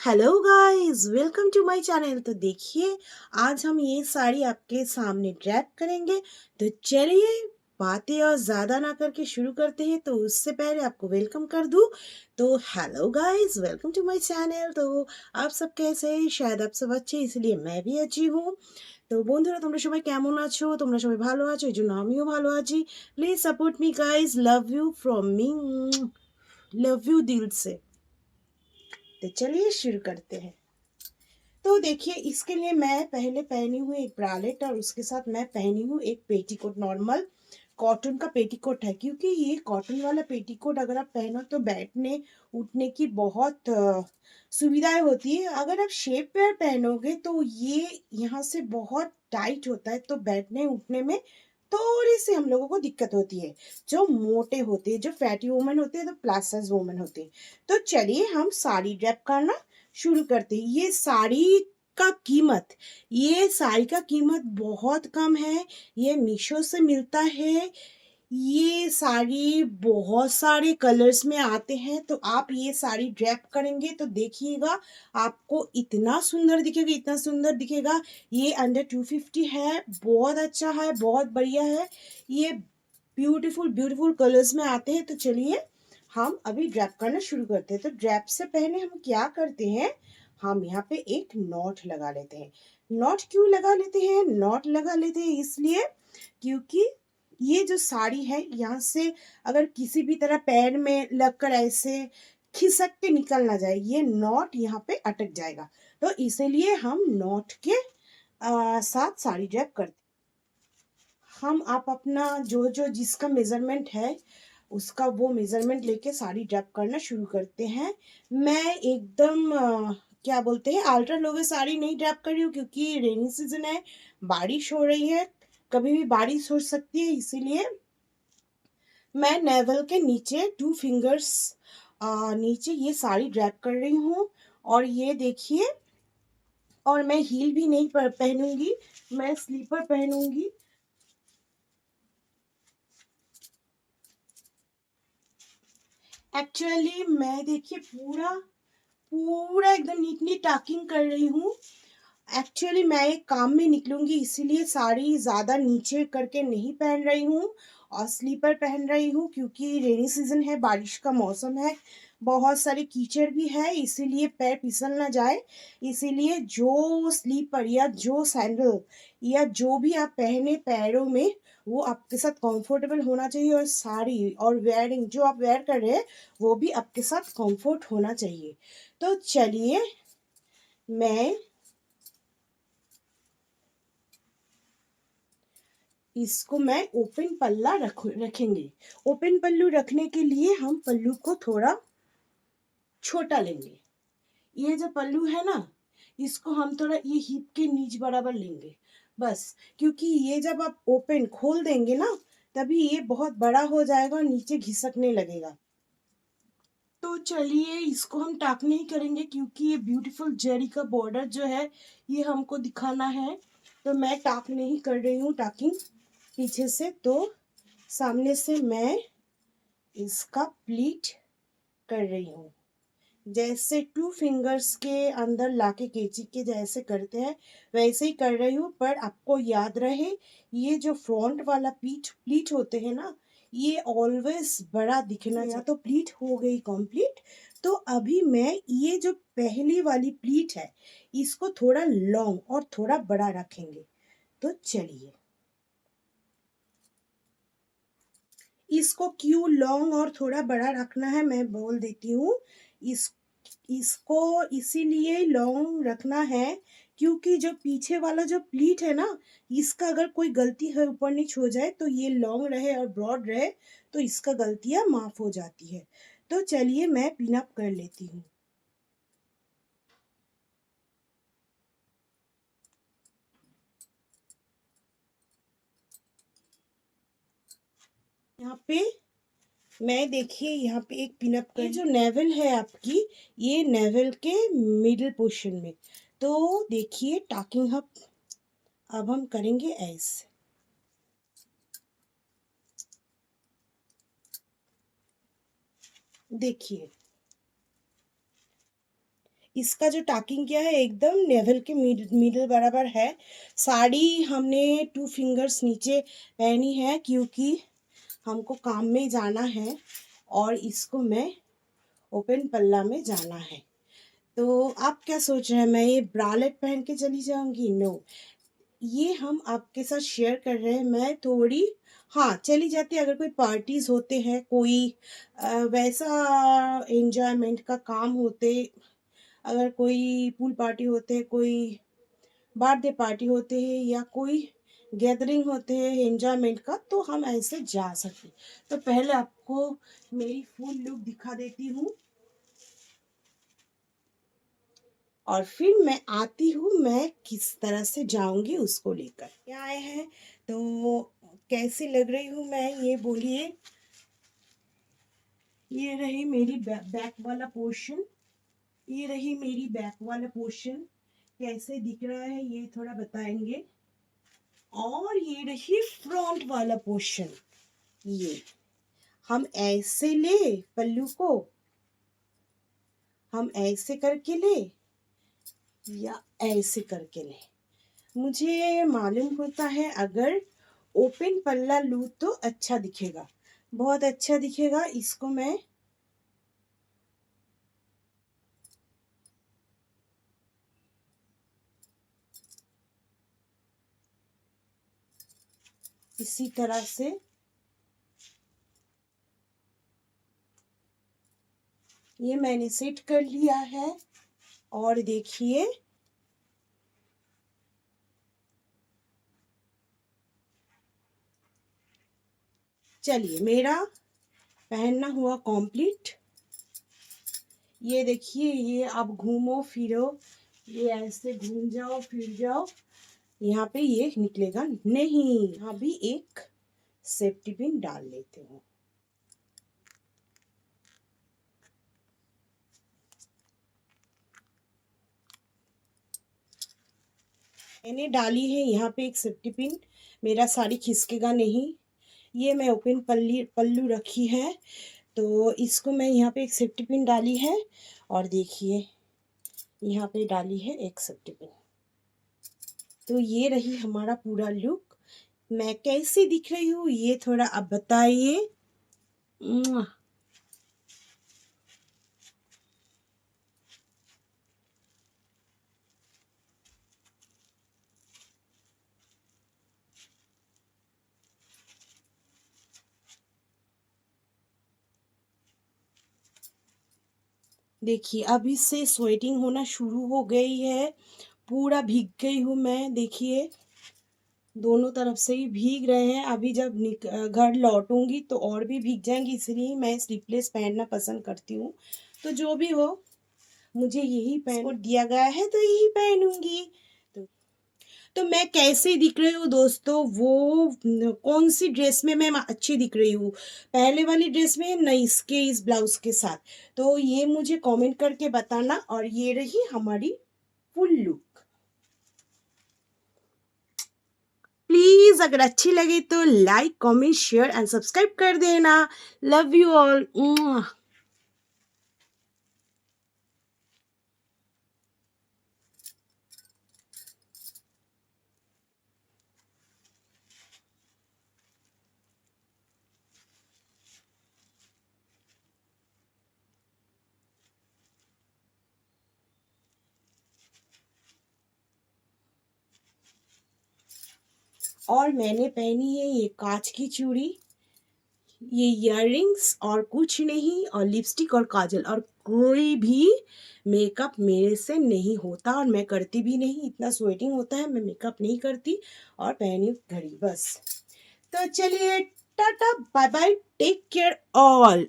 Hello guys, welcome to my channel. तो देखिए, आज हम ये साड़ी आपके सामने ड्रैप करेंगे। तो चलिए, बातें और ज़्यादा ना करके शुरू करते हैं। तो उससे पहले आपको वेलकम कर दूं। तो hello guys, welcome to my channel. तो आप सब कैसे हैं? शायद आप सब अच्छे, इसलिए मैं भी अच्छी हूँ। তো বন্ধুরা, তোমরা সবাই কেমন আছো? তোমরা সবাই ভালো আছো? এই জন্য আমিও ভালো আছি। Please support me guys, love you from me, love you दिल से। तो चलिए शुरू करते हैं। तो देखिए, इसके लिए मैं पहले पहनी हूँ एक ब्रालेट और उसके साथ मैं पहनी हूँ एक पेटीकोट। नॉर्मल कॉटन का पेटीकोट है, क्योंकि ये कॉटन वाला पेटीकोट अगर आप पहनो तो बैठने उठने की बहुत सुविधाएं होती है। अगर आप शेप वेयर पहनोगे तो ये यहाँ से बहुत टाइट होता है, तो बैठने उठने में थोड़ी सी हम लोगों को दिक्कत होती है। जो मोटे होते हैं, जो फैटी वुमेन होते हैं, तो प्लस साइज वुमेन होते हैं। तो चलिए हम साड़ी ड्रेप करना शुरू करते हैं। ये साड़ी का कीमत बहुत कम है। ये मीशो से मिलता है। ये साड़ी बहुत सारे कलर्स में आते हैं। तो आप ये साड़ी ड्रेप करेंगे तो देखिएगा, आपको इतना सुंदर दिखेगा, इतना सुंदर दिखेगा। ये अंडर 250 है, बहुत अच्छा है, बहुत बढ़िया है। ये ब्यूटीफुल ब्यूटीफुल कलर्स में आते हैं। तो चलिए हम अभी ड्रेप करना शुरू करते हैं। तो ड्रेप से पहले हम क्या करते हैं, हम यहाँ पे एक नॉट लगा लेते हैं। नॉट क्यों लगा लेते हैं? नॉट लगा लेते हैं इसलिए क्योंकि ये जो साड़ी है, यहाँ से अगर किसी भी तरह पैर में लगकर ऐसे खिसक के निकल ना जाए, ये नॉट यहाँ पे अटक जाएगा। तो इसीलिए हम नॉट के साथ साड़ी ड्रेप करते। हम आप अपना जो जो जिसका मेजरमेंट है उसका वो मेजरमेंट लेके साड़ी ड्रेप करना शुरू करते हैं। मैं एकदम क्या बोलते हैं, अल्ट्रा लोवे साड़ी नहीं ड्रेप कर रही हूँ, क्योंकि रेनी सीजन है, बारिश हो रही है, कभी भी बारिश हो सकती है। इसीलिए मैं नेवल के नीचे 2 फिंगर्स नीचे ये साड़ी ड्रेप कर रही हूँ। और ये देखिए, और मैं हील भी नहीं पहनूंगी, मैं स्लीपर पहनूंगी। एक्चुअली मैं देखिए पूरा पूरा एकदम नीटली टाकिंग कर रही हूँ। एक्चुअली मैं एक काम में निकलूंगी, इसीलिए साड़ी ज़्यादा नीचे करके नहीं पहन रही हूँ और स्लीपर पहन रही हूँ, क्योंकि रेनी सीजन है, बारिश का मौसम है, बहुत सारे कीचड़ भी है, इसीलिए पैर फिसल ना जाए। इसीलिए जो स्लीपर या जो सैंडल या जो भी आप पहने पैरों में, वो आपके साथ कंफर्टेबल होना चाहिए। और साड़ी और वेयरिंग जो आप वेयर कर रहे हैं वो भी आपके साथ कंफर्ट होना चाहिए। तो चलिए, मैं इसको मैं ओपन पल्ला रखेंगे। ओपन पल्लू रखने के लिए हम पल्लू को थोड़ा छोटा लेंगे। ये जो पल्लू है ना, इसको हम थोड़ा ये हिप के नीच बराबर लेंगे, बस। क्योंकि ये जब आप ओपन खोल देंगे ना, तभी ये बहुत बड़ा हो जाएगा और नीचे घिसकने लगेगा। तो चलिए, इसको हम टाक नहीं करेंगे, क्योंकि ये ब्यूटीफुल जरी का बॉर्डर जो है ये हमको दिखाना है। तो मैं टाक नहीं कर रही हूँ, टाकिंग पीछे से। तो सामने से मैं इसका प्लीट कर रही हूँ, जैसे 2 फिंगर्स के अंदर लाके कैंची के जैसे करते हैं वैसे ही कर रही हूँ। पर आपको याद रहे, ये जो फ्रंट वाला प्लीट प्लीट होते हैं ना, ये ऑलवेज बड़ा दिखना चाहिए। तो प्लीट हो गई कंप्लीट। तो अभी मैं ये जो पहली वाली प्लीट है, इसको थोड़ा लॉन्ग और थोड़ा बड़ा रखेंगे। तो चलिए, इसको क्यों लॉन्ग और थोड़ा बड़ा रखना है मैं बोल देती हूँ। इस इसको इसीलिए लॉन्ग रखना है, क्योंकि जो पीछे वाला जो प्लीट है ना, इसका अगर कोई गलती है ऊपर नीच हो जाए, तो ये लॉन्ग रहे और ब्रॉड रहे तो इसका गलतियां माफ हो जाती है। तो चलिए, मैं पिन अप कर लेती हूँ। यहाँ पे मैं देखिए, यहाँ पे एक पिन अप कर, ये जो नेवल है आपकी, ये नेवल के मिडिल पोर्शन में। तो देखिए, टाकिंग अप अब हम करेंगे ऐसे। देखिए, इसका जो टाकिंग किया है एकदम नेवल के मिडल बराबर है। साड़ी हमने 2 फिंगर्स नीचे पहनी है क्योंकि हमको काम में जाना है और इसको मैं ओपन पल्ला में जाना है। तो आप क्या सोच रहे हैं, मैं ये ब्रालेट पहन के चली जाऊंगी? नो, ये हम आपके साथ शेयर कर रहे हैं। मैं थोड़ी, हाँ, चली जाती अगर कोई पार्टीज होते हैं, कोई वैसा एंजॉयमेंट का काम होते, अगर कोई पूल पार्टी होते हैं, कोई बर्थडे पार्टी होते हैं या कोई गैदरिंग होते हैं एंजॉयमेंट का, तो हम ऐसे जा सकते। तो पहले आपको मेरी फुल लुक दिखा देती हूँ और फिर मैं आती हूँ मैं किस तरह से जाऊंगी उसको लेकर। क्या आए हैं तो कैसी लग रही हूँ मैं, ये बोलिए। ये रही मेरी बैक वाला पोर्शन, ये रही मेरी बैक वाला पोर्शन, कैसे दिख रहा है ये थोड़ा बताएंगे। और ये रही फ्रंट वाला पोर्शन। ये हम ऐसे ले पल्लू को, हम ऐसे करके ले या ऐसे करके ले, मुझे मालूम होता है अगर ओपन पल्ला लूँ तो अच्छा दिखेगा, बहुत अच्छा दिखेगा। इसको मैं इसी तरह से ये मैंने सेट कर लिया है। और देखिए चलिए मेरा पहनना हुआ कंप्लीट। ये देखिए, ये आप घूमो फिरो, ये ऐसे घूम जाओ फिर जाओ, यहाँ पे ये निकलेगा नहीं। अभी एक सेफ्टी पिन डाल लेते हैं। मैंने डाली है यहाँ पे एक सेफ्टी पिन, मेरा साड़ी खिसकेगा नहीं। ये मैं ओपन पल्लू रखी है तो इसको मैं यहाँ पे एक सेफ्टी पिन डाली है। और देखिए यहाँ पे डाली है एक सेफ्टी पिन। तो ये रही हमारा पूरा लुक। मैं कैसी दिख रही हूँ ये थोड़ा आप बताइए। देखिए अभी से स्वेटिंग होना शुरू हो गई है, पूरा भीग गई हूँ मैं। देखिए दोनों तरफ से ही भीग रहे हैं। अभी जब घर लौटूंगी तो और भी भीग जाएंगी, इसलिए मैं स्लीपलेस पहनना पसंद करती हूँ। तो जो भी हो, मुझे यही पहन दिया गया है तो यही पहनूंगी। तो मैं कैसे दिख रही हूँ दोस्तों, वो कौन सी ड्रेस में मैं अच्छी दिख रही हूँ, पहले वाली ड्रेस में न इसके इस ब्लाउज के साथ, तो ये मुझे कमेंट करके बताना। और ये रही हमारी फुल लुक। प्लीज अगर अच्छी लगे तो like comment share and subscribe कर देना। Love you all. और मैंने पहनी है ये कांच की चूड़ी, ये इयररिंग्स और कुछ नहीं, और लिपस्टिक और काजल, और कोई भी मेकअप मेरे से नहीं होता और मैं करती भी नहीं। इतना स्वेटिंग होता है, मैं मेकअप नहीं करती और पहनी घड़ी बस। तो चलिए टाटा bye bye, take care all.